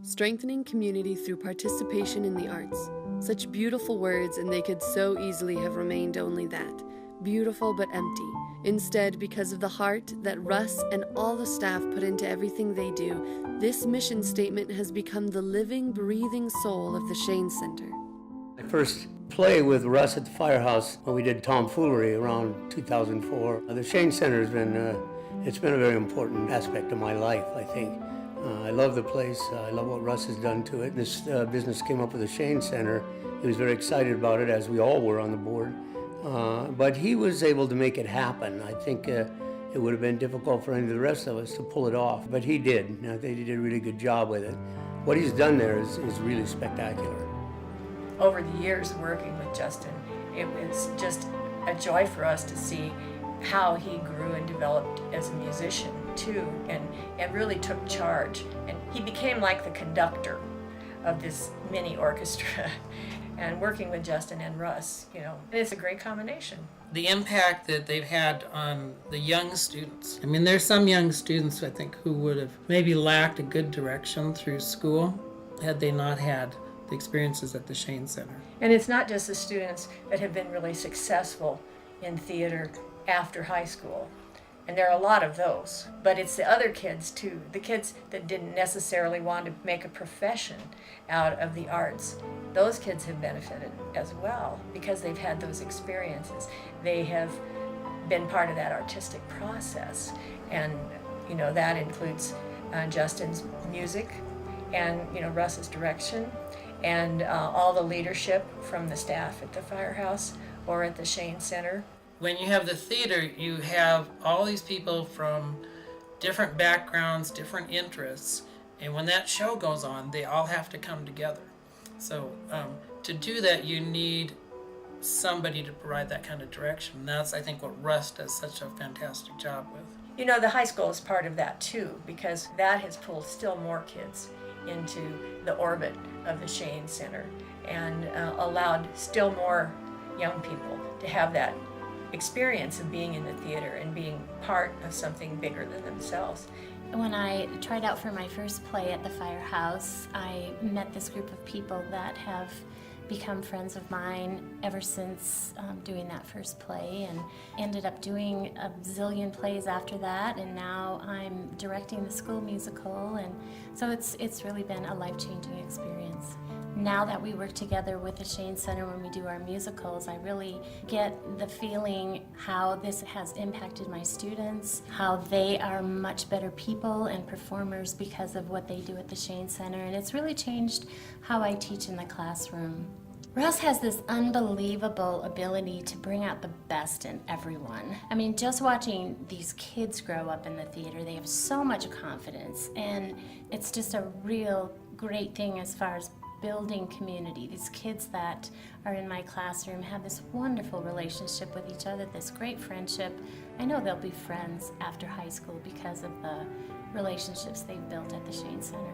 Strengthening community through participation in the arts. Such beautiful words, and they could so easily have remained only that. Beautiful but empty. Instead, because of the heart that Russ and all the staff put into everything they do, this mission statement has become the living, breathing soul of the Shane Center. I first played with Russ at the Firehouse when we did Tomfoolery around 2004. The Shane Center has been, it's been a very important aspect of my life, I think. I love the place. I love what Russ has done to it. This business came up with the Shane Center. He was very excited about it, as we all were on the board. But he was able to make it happen. I think it would have been difficult for any of the rest of us to pull it off, but he did. I think he did a really good job with it. What he's done there is really spectacular. Over the years working with Justin, it was just a joy for us to see how he grew and developed as a musician too, and really took charge. And he became like the conductor of this mini orchestra. And working with Justin and Russ, it's a great combination. The impact that they've had on the young students. I mean, there's some young students, I think, who would have maybe lacked a good direction through school had they not had the experiences at the Shane Center. And it's not just the students that have been really successful in theater after high school. And there are a lot of those, but it's the other kids too, the kids that didn't necessarily want to make a profession out of the arts. Those kids have benefited as well because they've had those experiences. They have been part of that artistic process, and that includes Justin's music and Russ's direction and all the leadership from the staff at the Firehouse or at the Shane Center. When you have the theater, you have all these people from different backgrounds, different interests, and when that show goes on, they all have to come together. So to do that, you need somebody to provide that kind of direction. And that's, I think, what Russ does such a fantastic job with. The high school is part of that too, because that has pulled still more kids into the orbit of the Shane Center and allowed still more young people to have that experience of being in the theater and being part of something bigger than themselves. When I tried out for my first play at the Firehouse, I met this group of people that have become friends of mine ever since doing that first play, and ended up doing a zillion plays after that, and now I'm directing the school musical, and so it's really been a life-changing experience. Now that we work together with the Shane Center when we do our musicals, I really get the feeling how this has impacted my students, how they are much better people and performers because of what they do at the Shane Center, and it's really changed how I teach in the classroom. Russ has this unbelievable ability to bring out the best in everyone. I mean, just watching these kids grow up in the theater, they have so much confidence, and it's just a real great thing as far as building community. These kids that are in my classroom have this wonderful relationship with each other, this great friendship. I know they'll be friends after high school because of the relationships they've built at the Shane Center.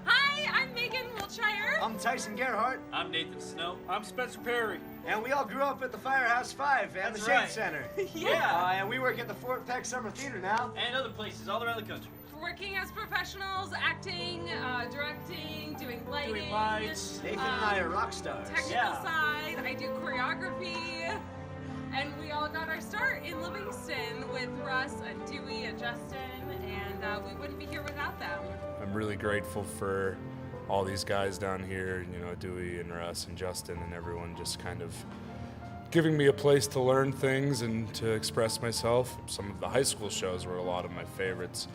Hi, I'm Megan Wiltshire. I'm Tyson Gerhardt. I'm Nathan Snow. I'm Spencer Perry. And we all grew up at the Firehouse 5 and the Shane Center. Yeah. And we work at the Fort Peck Summer Theater now. And other places all around the country. Working as professionals, acting, directing, doing lighting. Doing lights. Nathan and I are rock stars. Technical side, I do choreography. And we all got our start in Livingston with Russ and Dewey and Justin, and we wouldn't be here without them. I'm really grateful for all these guys down here, Dewey and Russ and Justin and everyone just kind of giving me a place to learn things and to express myself. Some of the high school shows were a lot of my favorites.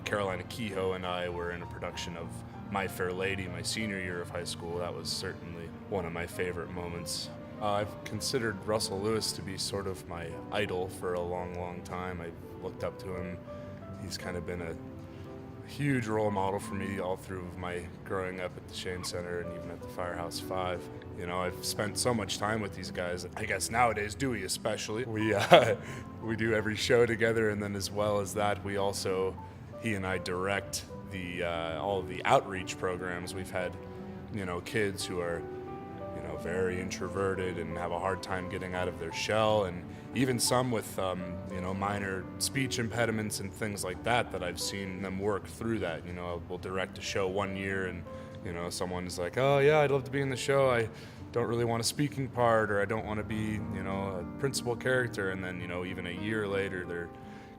Carolina Kehoe and I were in a production of My Fair Lady my senior year of high school. That was certainly one of my favorite moments. I've considered Russell Lewis to be sort of my idol for a long, long time. I looked up to him. He's kind of been a huge role model for me all through my growing up at the Shane Center and even at the Firehouse 5. I've spent so much time with these guys. I guess nowadays, Dewey especially. We do every show together, and then as well as that, he and I direct all of the outreach programs. We've had, kids who are, very introverted and have a hard time getting out of their shell, and even some with, minor speech impediments and things like that I've seen them work through that. We'll direct a show one year and, someone's like, oh yeah, I'd love to be in the show. I don't really want a speaking part, or I don't want to be, a principal character. And then, even a year later, they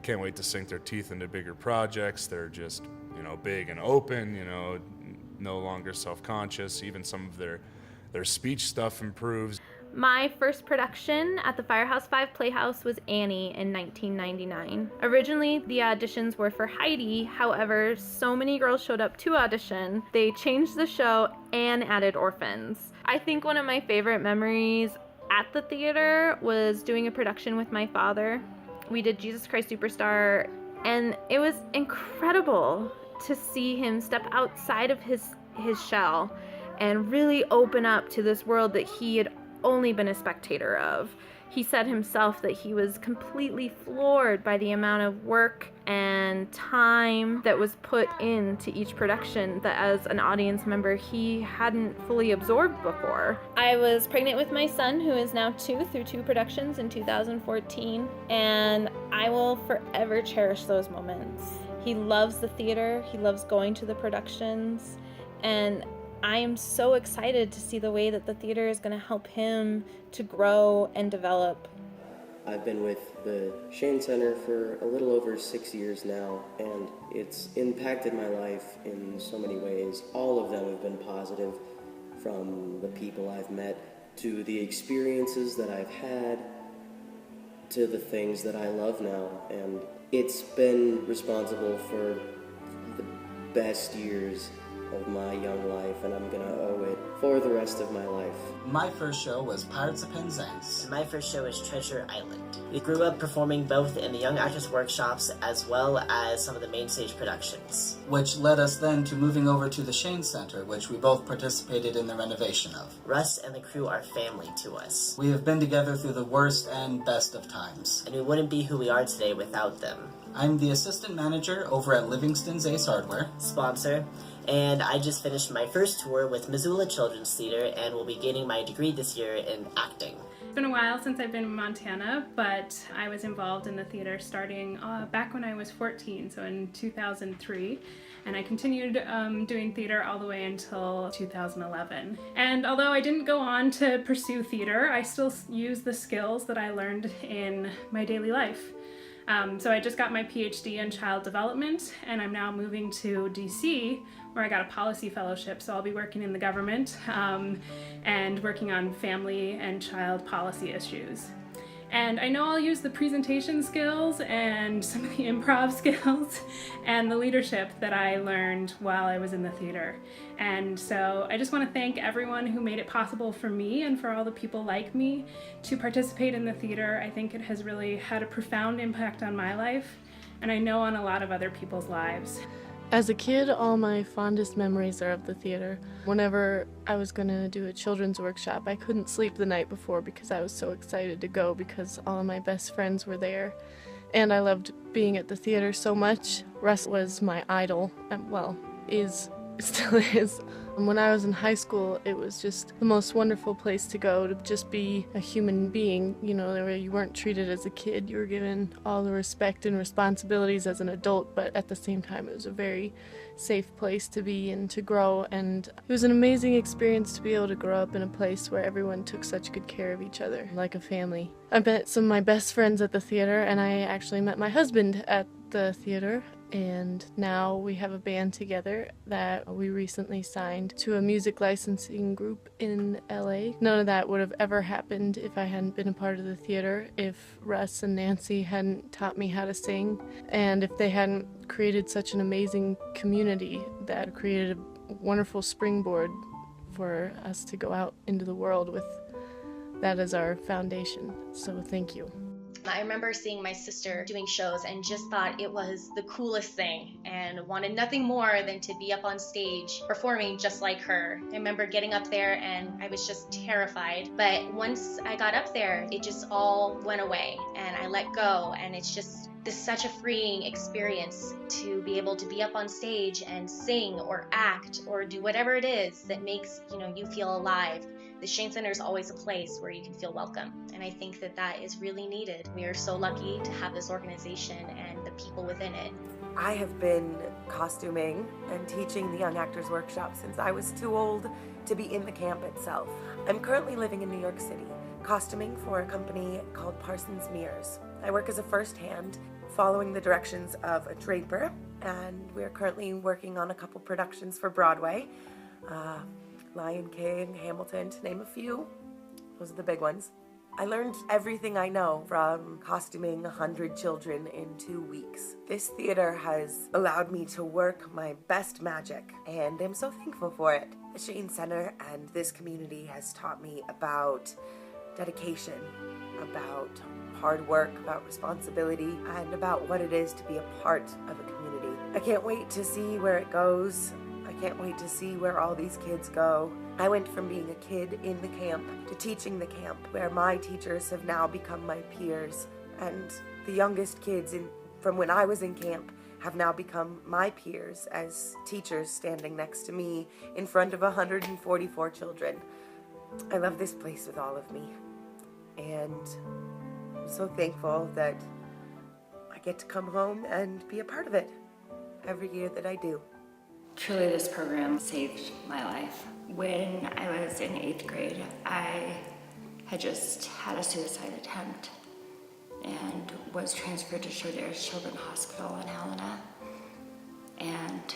can't wait to sink their teeth into bigger projects. They're just, big and open, no longer self-conscious. Even some of their speech stuff improves. My first production at the Firehouse 5 Playhouse was Annie in 1999. Originally, the auditions were for Heidi. However, so many girls showed up to audition, they changed the show and added orphans. I think one of my favorite memories at the theater was doing a production with my father. We did Jesus Christ Superstar, and it was incredible to see him step outside of his shell and really open up to this world that he had only been a spectator of. He said himself that he was completely floored by the amount of work and time that was put into each production that as an audience member he hadn't fully absorbed before. I was pregnant with my son, who is now 2, through 2 productions in 2014, and I will forever cherish those moments. He loves the theater, he loves going to the productions, and I am so excited to see the way that the theater is going to help him to grow and develop. I've been with the Shane Center for a little over 6 years now, and it's impacted my life in so many ways. All of them have been positive, from the people I've met to the experiences that I've had to the things that I love now, and it's been responsible for the best years of my young life, and I'm gonna owe it for the rest of my life. My first show was Pirates of Penzance. And my first show was Treasure Island. We grew up performing both in the Young Actors Workshops as well as some of the main stage productions. Which led us then to moving over to the Shane Center, which we both participated in the renovation of. Russ and the crew are family to us. We have been together through the worst and best of times. And we wouldn't be who we are today without them. I'm the assistant manager over at Livingston's Ace Hardware. Sponsor. And I just finished my first tour with Missoula Children's Theater and will be getting my degree this year in acting. It's been a while since I've been in Montana, but I was involved in the theater starting back when I was 14, so in 2003. And I continued doing theater all the way until 2011. And although I didn't go on to pursue theater, I still use the skills that I learned in my daily life. So I just got my PhD in child development, and I'm now moving to DC, where I got a policy fellowship, so I'll be working in the government and working on family and child policy issues. And I know I'll use the presentation skills and some of the improv skills and the leadership that I learned while I was in the theater. And so I just want to thank everyone who made it possible for me and for all the people like me to participate in the theater. I think it has really had a profound impact on my life, and I know on a lot of other people's lives. As a kid, all my fondest memories are of the theater. Whenever I was going to do a children's workshop, I couldn't sleep the night before because I was so excited to go because all of my best friends were there. And I loved being at the theater so much. Russ was my idol, still is. When I was in high school, it was just the most wonderful place to go, to just be a human being. Where you weren't treated as a kid. You were given all the respect and responsibilities as an adult, but at the same time, it was a very safe place to be and to grow. And it was an amazing experience to be able to grow up in a place where everyone took such good care of each other, like a family. I met some of my best friends at the theater, and I actually met my husband at the theater. And now we have a band together that we recently signed to a music licensing group in LA. None of that would have ever happened if I hadn't been a part of the theater, if Russ and Nancy hadn't taught me how to sing, and if they hadn't created such an amazing community that created a wonderful springboard for us to go out into the world with that as our foundation. So thank you. I remember seeing my sister doing shows and just thought it was the coolest thing and wanted nothing more than to be up on stage performing just like her. I remember getting up there and I was just terrified. But once I got up there, it just all went away and I let go, and it's just This is such a freeing experience to be able to be up on stage and sing or act or do whatever it is that makes you feel alive. The Shane Center is always a place where you can feel welcome, and I think that is really needed. We are so lucky to have this organization and the people within it. I have been costuming and teaching the Young Actors Workshop since I was too old to be in the camp itself. I'm currently living in New York City, costuming for a company called Parsons Mirrors. I work as a first hand, following the directions of a draper, and we're currently working on a couple productions for Broadway. Lion King, Hamilton, to name a few. Those are the big ones. I learned everything I know from costuming 100 children in 2 weeks. This theater has allowed me to work my best magic, and I'm so thankful for it. The Shane Center and this community has taught me about dedication, about hard work, about responsibility, and about what it is to be a part of a community. I can't wait to see where it goes. I can't wait to see where all these kids go. I went from being a kid in the camp to teaching the camp, where my teachers have now become my peers, and the youngest kids from when I was in camp have now become my peers as teachers standing next to me in front of 144 children. I love this place with all of me, and I'm so thankful that I get to come home and be a part of it every year that I do. Truly, this program saved my life. When I was in 8th grade, I had just had a suicide attempt and was transferred to Shodair's Children's Hospital in Helena. And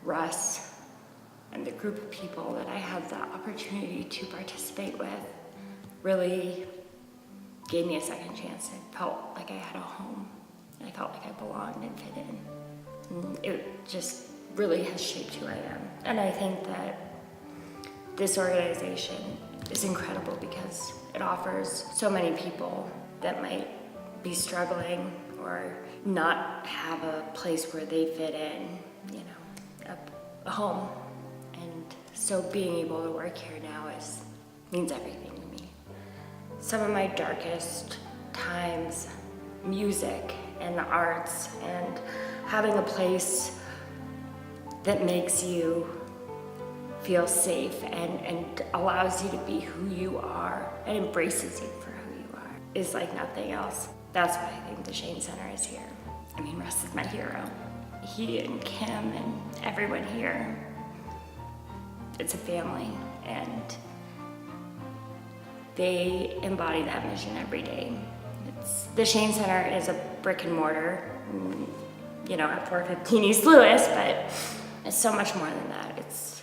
Russ and the group of people that I had the opportunity to participate with really gave me a second chance. I felt like I had a home, and I felt like I belonged and fit in. It just really has shaped who I am. And I think that this organization is incredible because it offers so many people that might be struggling or not have a place where they fit in, a home. And so being able to work here now means everything to me. Some of my darkest times, music and the arts and having a place that makes you feel safe and allows you to be who you are and embraces you for who you are is like nothing else. That's why I think the Shane Center is here. I mean, Russ is my hero. He and Kim and everyone here, it's a family, and they embody that mission every day. The Shane Center is a brick and mortar, at 415 East Lewis, but it's so much more than that. It's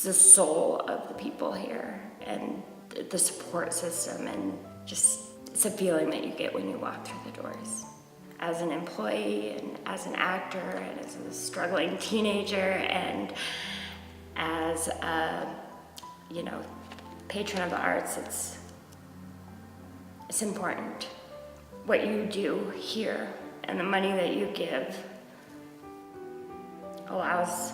the soul of the people here and the support system, and just it's a feeling that you get when you walk through the doors. As an employee and as an actor and as a struggling teenager and as a, patron of the arts, it's important. What you do here and the money that you give allows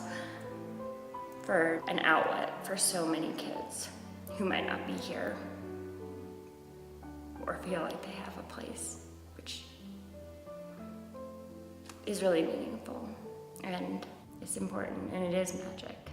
for an outlet for so many kids who might not be here or feel like they have a place, which is really meaningful, and it's important, and it is magic.